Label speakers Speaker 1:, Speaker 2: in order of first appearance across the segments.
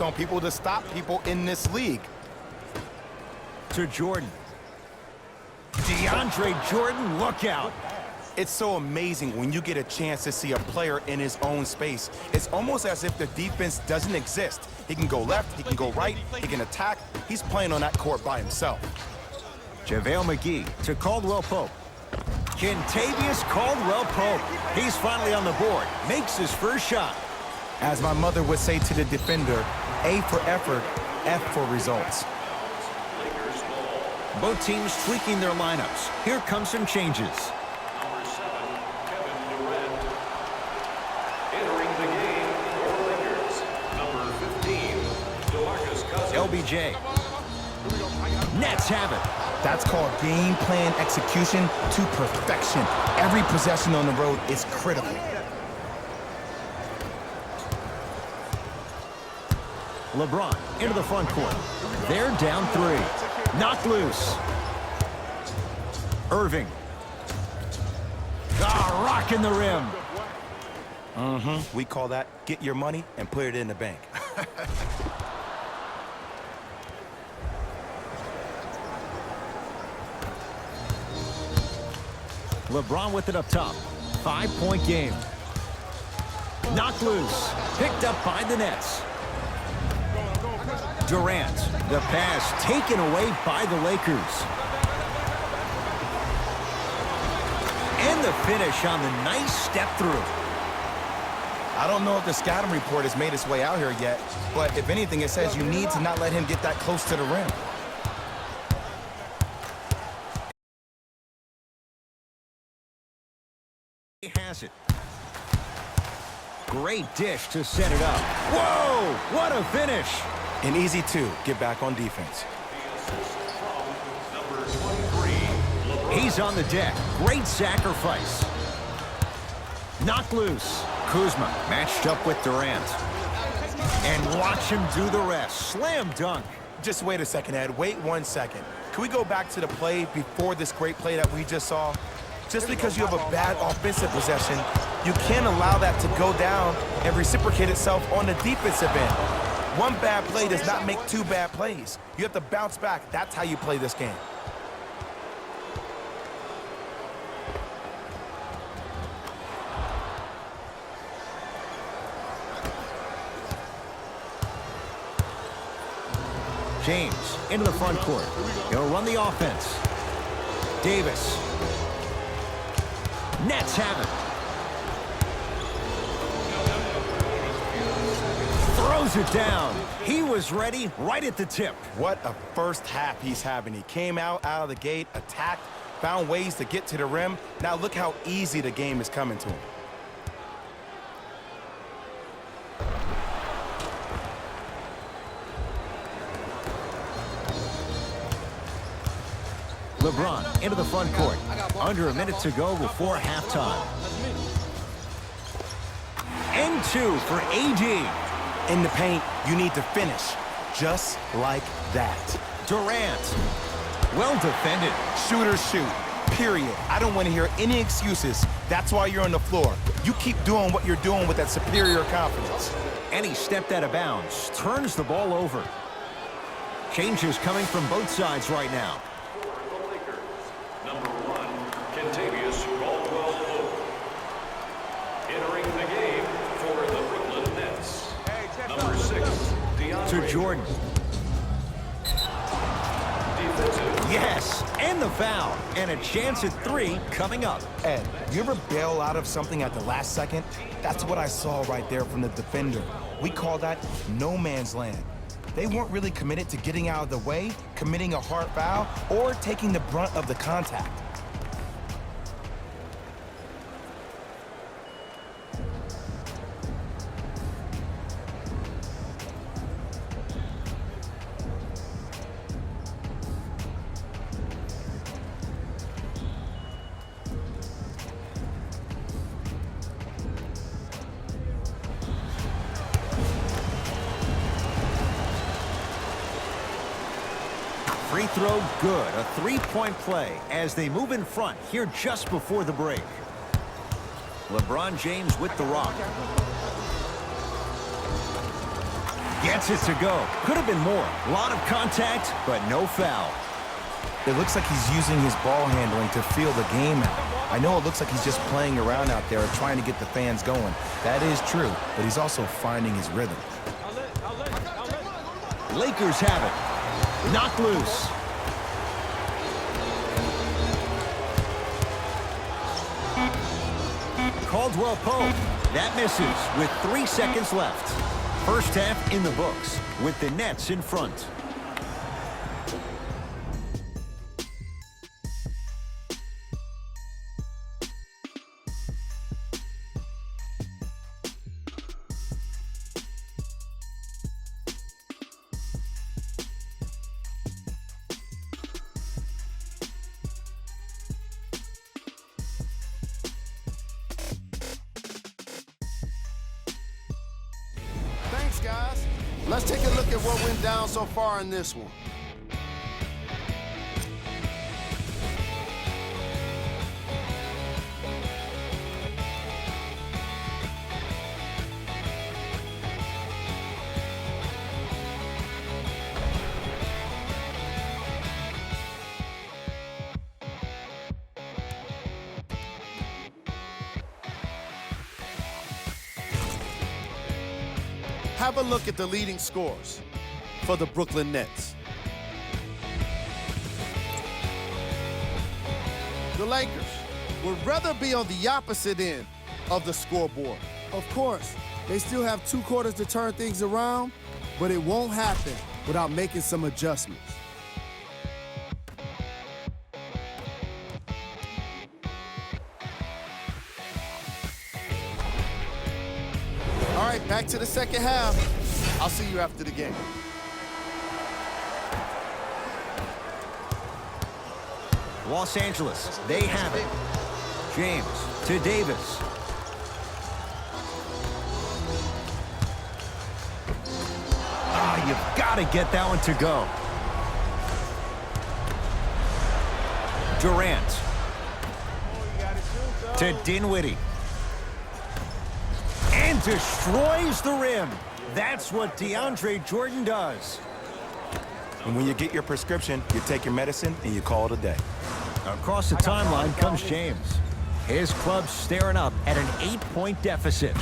Speaker 1: on people to stop people in this league.
Speaker 2: To Jordan. DeAndre Jordan, look out.
Speaker 1: It's so amazing when you get a chance to see a player in his own space. It's almost as if the defense doesn't exist. He can go left, he can go right, he can attack. He's playing on that court by himself.
Speaker 2: JaVale McGee to Caldwell Pope. Kentavious Caldwell Pope. He's finally on the board. Makes his first shot.
Speaker 1: As my mother would say to the defender, A for effort, F for results.
Speaker 2: Both teams tweaking their lineups. Here come some changes. LBJ. Nets have it.
Speaker 1: That's called game plan execution to perfection. Every possession on the road is critical.
Speaker 2: LeBron into the front court. They're down 3. Knocked loose. Irving. Rocking the rim.
Speaker 1: We call that get your money and put it in the bank.
Speaker 2: LeBron with it up top. 5-point game. Knocked loose. Picked up by the Nets. Durant. The pass taken away by the Lakers. And the finish on the nice step through.
Speaker 1: I don't know if the scouting report has made its way out here yet, but if anything, it says you need to not let him get that close to the rim.
Speaker 2: He has it. Great dish to set it up. Whoa! What a finish!
Speaker 1: An easy 2. Get back on defense.
Speaker 2: He's on the deck. Great sacrifice. Knocked loose. Kuzma matched up with Durant. And watch him do the rest. Slam dunk.
Speaker 1: Just wait a second, Ed. Wait 1 second. Can we go back to the play before this great play that we just saw? Just because you have a bad offensive possession, you can't allow that to go down and reciprocate itself on the defensive end. One bad play does not make 2 bad plays. You have to bounce back. That's how you play this game.
Speaker 2: James into the front court. He'll run the offense. Davis. Nets have it. Throws it down. He was ready right at the tip.
Speaker 1: What a first half he's having. He came out of the gate, attacked, found ways to get to the rim. Now look how easy the game is coming to him.
Speaker 2: LeBron into the front court. Under a minute to go before halftime. And 2 for AD.
Speaker 1: In the paint, you need to finish just like that.
Speaker 2: Durant. Well defended.
Speaker 1: Shooters shoot, period. I don't want to hear any excuses. That's why you're on the floor. You keep doing what you're doing with that superior confidence.
Speaker 2: And he stepped out of bounds. Turns the ball over. Changes coming from both sides right now.
Speaker 3: Number 1, Kentavious Caldwell Pope. Entering the game for the Brooklyn Nets. Number 6, DeAndre.
Speaker 2: To Jordan.
Speaker 3: Defensive.
Speaker 2: Yes, and the foul. And a chance at 3 coming up.
Speaker 1: Ed, you ever bail out of something at the last second? That's what I saw right there from the defender. We call that no man's land. They weren't really committed to getting out of the way, committing a hard foul, or taking the brunt of the contact.
Speaker 2: Free throw good. A 3-point play as they move in front here just before the break. LeBron James with the rock. Gets it to go. Could have been more. A lot of contact, but no foul.
Speaker 1: It looks like he's using his ball handling to feel the game out. I know it looks like he's just playing around out there trying to get the fans going. That is true, but he's also finding his rhythm.
Speaker 2: Lakers have it. Knocked loose. Caldwell Pope. That misses with 3 seconds left. First half in the books with the Nets in front.
Speaker 4: Thanks, guys. Let's take a look at what went down so far in this one. Have a look at the leading scores for the Brooklyn Nets. The Lakers would rather be on the opposite end of the scoreboard. Of course, they still have 2 quarters to turn things around, but it won't happen without making some adjustments. All right, back to the second half. I'll see you after the game.
Speaker 2: Los Angeles, they have it. James to Davis. You've got to get that one to go. Durant to Dinwiddie. And destroys the rim. That's what DeAndre Jordan does.
Speaker 1: And when you get your prescription, you take your medicine and you call it a day.
Speaker 2: Across the timeline comes James. His club staring up at an 8-point deficit.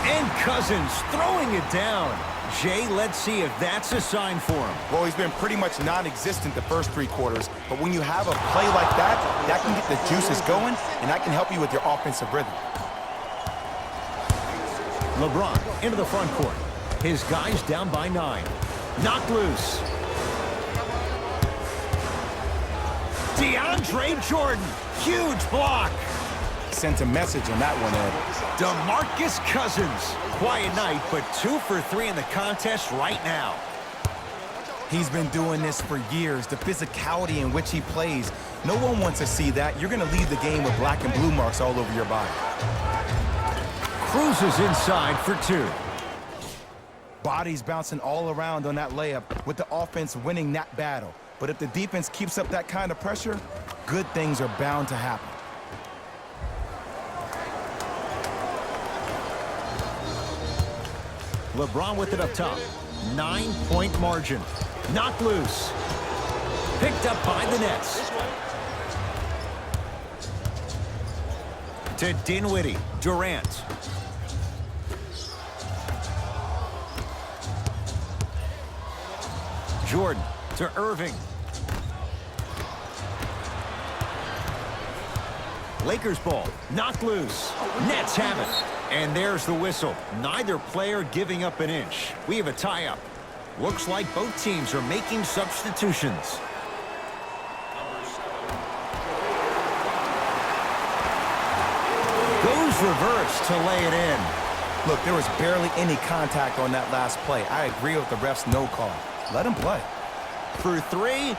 Speaker 2: And Cousins throwing it down. Jay, let's see if that's a sign for him.
Speaker 1: Well, he's been pretty much non-existent the first 3 quarters, but when you have a play like that, that can get the juices going, and that can help you with your offensive rhythm.
Speaker 2: LeBron into the front court. His guys down by 9. Knocked loose. DeAndre Jordan. Huge block.
Speaker 1: Sent a message on that one, Ed.
Speaker 2: DeMarcus Cousins. Quiet night, but 2 for 3 in the contest right now.
Speaker 1: He's been doing this for years. The physicality in which he plays. No one wants to see that. You're going to leave the game with black and blue marks all over your body.
Speaker 2: Cruises inside for 2.
Speaker 1: Bodies bouncing all around on that layup with the offense winning that battle. But if the defense keeps up that kind of pressure, good things are bound to happen.
Speaker 2: LeBron with it up top. 9-point margin. Knocked loose. Picked up by the Nets. To Dinwiddie. Durant. Jordan to Irving. Lakers ball. Knocked loose. Nets have it. And there's the whistle. Neither player giving up an inch. We have a tie-up. Looks like both teams are making substitutions. Goes reverse to lay it in.
Speaker 1: Look, there was barely any contact on that last play. I agree with the ref's no call. Let him play.
Speaker 2: For 3,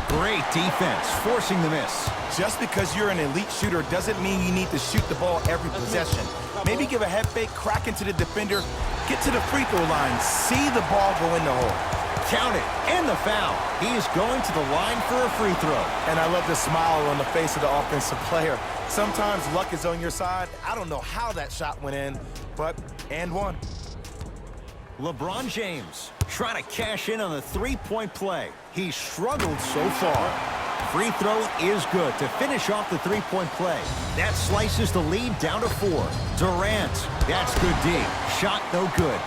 Speaker 2: great defense, forcing the miss.
Speaker 1: Just because you're an elite shooter doesn't mean you need to shoot the ball every possession. Maybe give a head fake, crack into the defender, get to the free throw line, see the ball go in the hole.
Speaker 2: Count it, and the foul. He is going to the line for a free throw.
Speaker 1: And I love the smile on the face of the offensive player. Sometimes luck is on your side. I don't know how that shot went in, but and one.
Speaker 2: LeBron James trying to cash in on the three-point play. He struggled so far. Free throw is good to finish off the three-point play. That slices the lead down to 4. Durant, that's good D. Shot no good.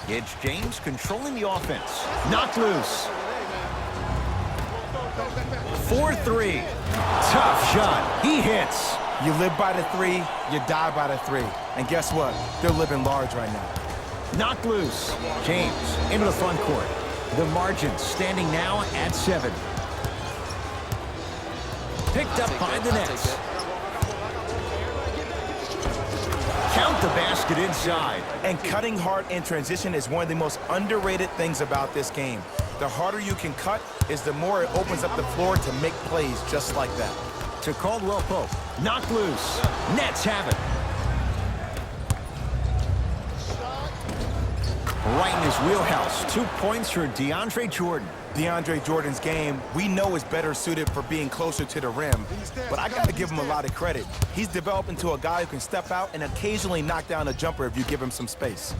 Speaker 2: It's James controlling the offense. Knocked loose. 4-3. Tough shot. He hits.
Speaker 1: You live by the 3, you die by the 3. And guess what? They're living large right now.
Speaker 2: Knocked loose. James into the front court. The margin standing now at 7. Picked up by the Nets. Count the basket inside.
Speaker 1: And cutting hard in transition is one of the most underrated things about this game. The harder you can cut is the more it opens up the floor to make plays just like that.
Speaker 2: To Caldwell Pope. Knocked loose. Nets have it. Right in his wheelhouse. 2 points for DeAndre Jordan.
Speaker 1: DeAndre Jordan's game, we know, is better suited for being closer to the rim, but I got to give him a lot of credit. He's developed into a guy who can step out and occasionally knock down a jumper if you give him some space.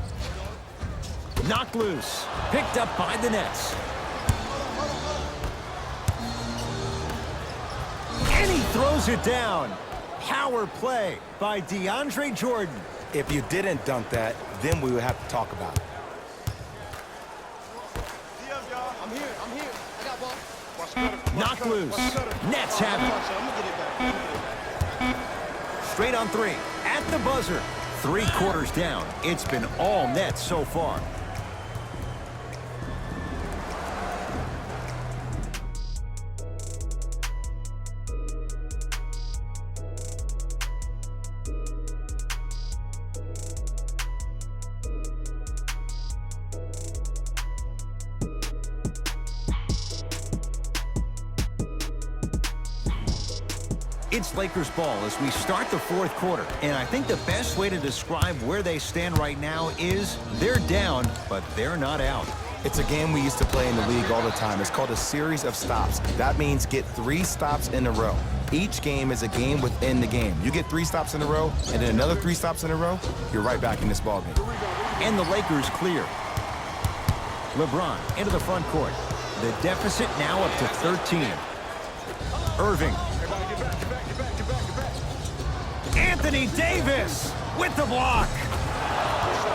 Speaker 2: Knocked loose. Picked up by the Nets. And he throws it down. Power play by DeAndre Jordan.
Speaker 1: If you didn't dunk that, then we would have to talk about it.
Speaker 5: I'm here. I got ball.
Speaker 2: Knocked loose. Nets have it. Straight on 3. At the buzzer. 3 quarters down. It's been all Nets so far. It's Lakers ball as we start the 4th quarter. And I think the best way to describe where they stand right now is they're down, but they're not out.
Speaker 1: It's a game we used to play in the league all the time. It's called a series of stops. That means get 3 stops in a row. Each game is a game within the game. You get 3 stops in a row, and then another 3 stops in a row, you're right back in this ballgame.
Speaker 2: And the Lakers clear. LeBron into the front court. The deficit now up to 13. Irving. Anthony Davis with the block.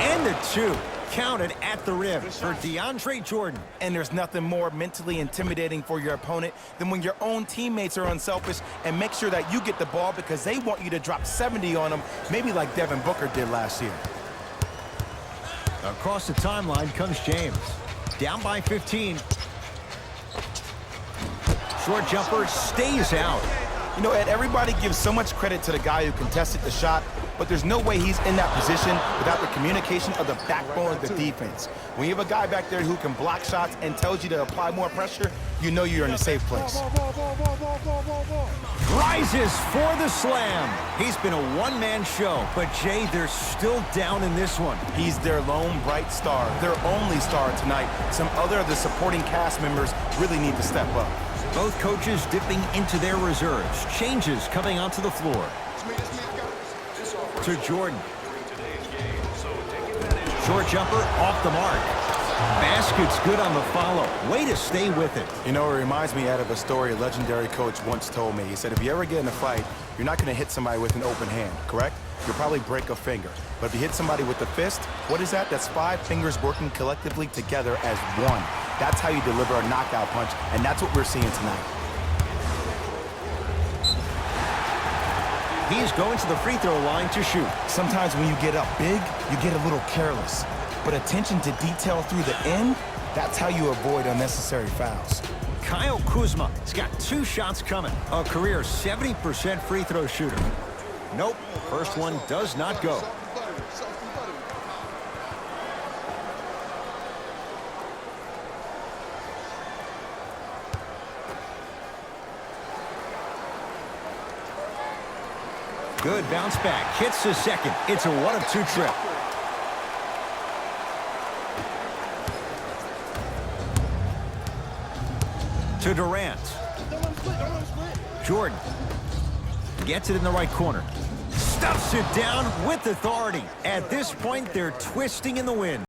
Speaker 2: And the 2 counted at the rim for DeAndre Jordan.
Speaker 1: And there's nothing more mentally intimidating for your opponent than when your own teammates are unselfish and make sure that you get the ball because they want you to drop 70 on them, maybe like Devin Booker did last year.
Speaker 2: Across the timeline comes James. Down by 15. Short jumper stays out.
Speaker 1: You know, Ed, everybody gives so much credit to the guy who contested the shot, but there's no way he's in that position without the communication of the backbone of the defense. When you have a guy back there who can block shots and tells you to apply more pressure, you know you're in a safe place.
Speaker 2: Rises for the slam. He's been a one-man show, but Jay, they're still down in this one.
Speaker 1: He's their lone bright star, their only star tonight. Some other of the supporting cast members really need to step up.
Speaker 2: Both coaches dipping into their reserves. Changes coming onto the floor. To Jordan. Short jumper off the mark. Basket's good on the follow. Way to stay with it.
Speaker 1: You know, it reminds me out of a story a legendary coach once told me. He said, if you ever get in a fight, you're not going to hit somebody with an open hand, correct? You'll probably break a finger. But if you hit somebody with the fist, what is that? That's 5 fingers working collectively together as one. That's how you deliver a knockout punch, and that's what we're seeing tonight.
Speaker 2: He's going to the free throw line to shoot.
Speaker 1: Sometimes when you get up big, you get a little careless. But attention to detail through the end, that's how you avoid unnecessary fouls.
Speaker 2: Kyle Kuzma has got 2 shots coming. A career 70% free throw shooter. Nope, first one does not go. Good bounce back, hits the second. It's a 1-of-2 trip. To Durant. Jordan gets it in the right corner. Stuffs it down with authority. At this point, they're twisting in the wind.